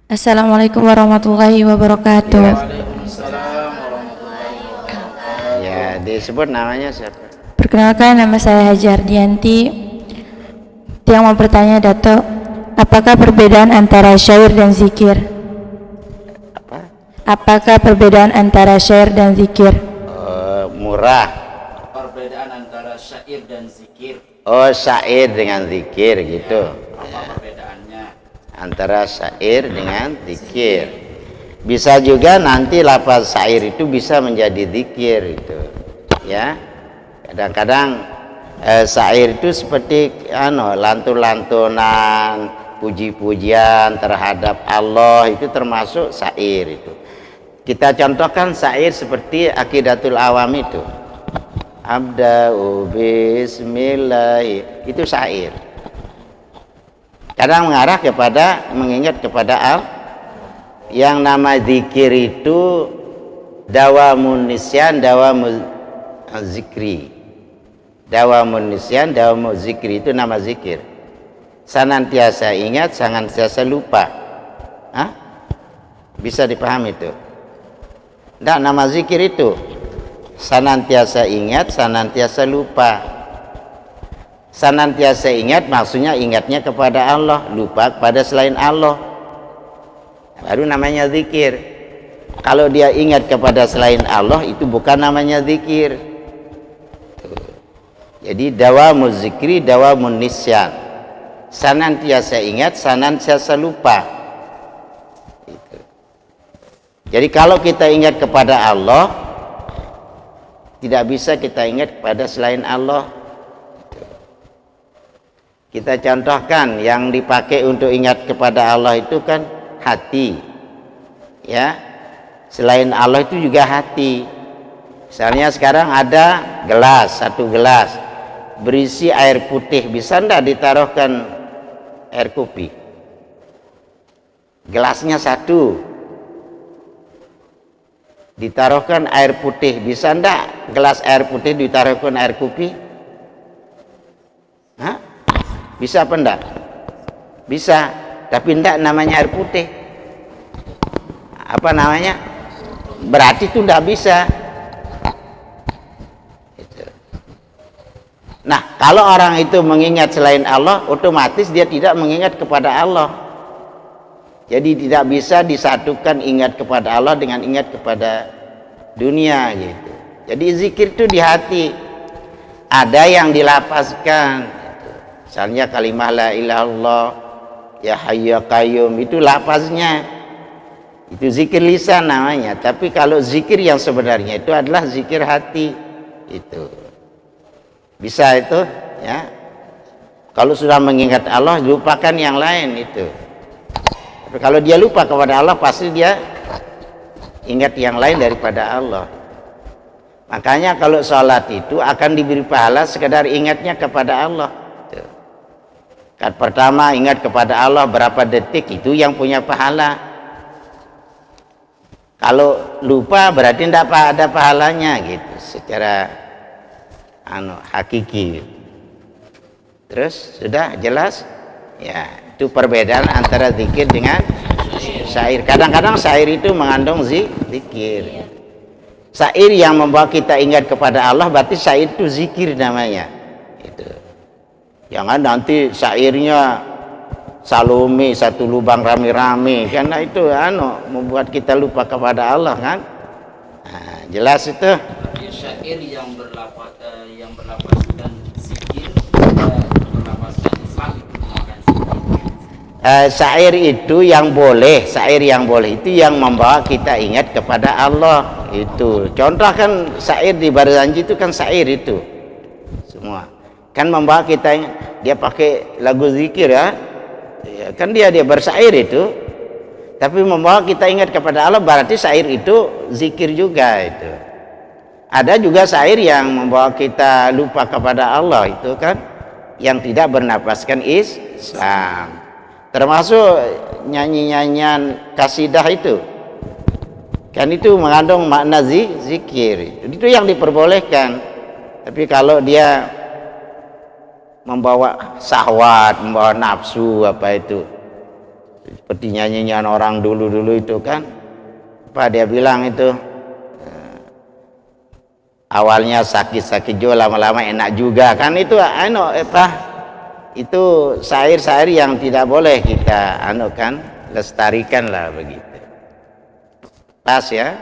Assalamualaikum warahmatullahi wabarakatuh. Waalaikumsalam warahmatullahi wabarakatuh. Ya, disebut namanya siapa? Perkenalkan, nama saya Hajar Dianti. Yang mau bertanya, Dato, apakah perbedaan antara syair dan zikir? Apa? Apakah perbedaan antara syair dan zikir? Murah. Perbedaan antara syair dan zikir. Oh, syair dengan zikir gitu. Apa perbedaannya? Antara syair dengan zikir. Bisa juga nanti lafaz syair itu bisa menjadi zikir itu. Ya. Kadang-kadang syair itu seperti lantun-lantunan, puji-pujian terhadap Allah, itu termasuk syair itu. Kita contohkan syair seperti Aqidatul Awam itu. Abda'u bismillah, itu syair. Kadang mengarah kepada, mengingat kepada yang nama zikir itu dawamun nisyan, dawamul zikri. Dawamun nisyan, dawamul zikri, itu nama zikir. Senantiasa ingat, senantiasa lupa. Hah? Bisa dipahami itu? Tidak, nama zikir itu senantiasa ingat, senantiasa lupa. Senantiasa ingat maksudnya ingatnya kepada Allah, lupa kepada selain Allah, baru namanya zikir. Kalau dia ingat kepada selain Allah, itu bukan namanya zikir. Jadi dawamul zikri, dawamun nisyan, senantiasa ingat, senantiasa lupa. Jadi kalau kita ingat kepada Allah, tidak bisa kita ingat kepada selain Allah. Kita contohkan yang dipakai untuk ingat kepada Allah itu kan hati. Ya. Selain Allah itu juga hati. Misalnya sekarang ada gelas, satu gelas berisi air putih, bisa enggak ditaruhkan air kopi? Gelasnya satu, ditaruhkan air putih, bisa enggak gelas air putih ditaruhkan air kopi? Hah? Bisa apa enggak? Bisa, tapi enggak namanya air putih. Apa namanya? Berarti itu enggak bisa. Nah, kalau orang itu mengingat selain Allah, otomatis dia tidak mengingat kepada Allah. Jadi tidak bisa disatukan ingat kepada Allah dengan ingat kepada dunia gitu. Jadi zikir itu di hati. Ada yang dilafazkan. Misalnya kalimah la ilaha illallah, ya hayyu ya qayyum, itu lafaznya. Itu zikir lisan namanya. Tapi kalau zikir yang sebenarnya itu adalah zikir hati. Itu. Bisa itu, ya. Kalau sudah mengingat Allah, lupakan yang lain itu. Tapi kalau dia lupa kepada Allah, pasti dia ingat yang lain daripada Allah. Makanya kalau sholat itu akan diberi pahala sekedar ingatnya kepada Allah. Kan pertama ingat kepada Allah berapa detik, itu yang punya pahala. Kalau lupa berarti tidak ada pahalanya gitu secara hakiki. Terus sudah jelas? Ya, itu perbedaan antara zikir dengan syair. Kadang-kadang syair itu mengandung zikir. Syair yang membawa kita ingat kepada Allah berarti syair itu zikir namanya. Itu. Jangan nanti syairnya Salome satu lubang rame-rame, karena itu membuat kita lupa kepada Allah kan. Nah, jelas itu. Syair yang berlafazkan zikir, berlafazkan Islam, bukan zikir. Syair itu yang boleh, syair yang boleh itu yang membawa kita ingat kepada Allah. Itu contoh kan syair di Barzanji itu kan syair itu semua kan membawa kita ingat. Dia pakai lagu zikir ya kan dia bersyair itu, tapi membawa kita ingat kepada Allah, berarti syair itu zikir juga itu. Ada juga syair yang membawa kita lupa kepada Allah, itu kan yang tidak bernafaskan Islam, termasuk nyanyi-nyanyian kasidah itu kan, itu mengandung makna zikir, itu yang diperbolehkan. Tapi kalau dia membawa syahwat, membawa nafsu apa itu seperti nyanyian orang dulu-dulu itu kan, apa dia bilang itu, awalnya sakit-sakit juga, lama-lama enak juga kan, itu itu syair-syair yang tidak boleh kita lestarikan lah begitu. Pas ya.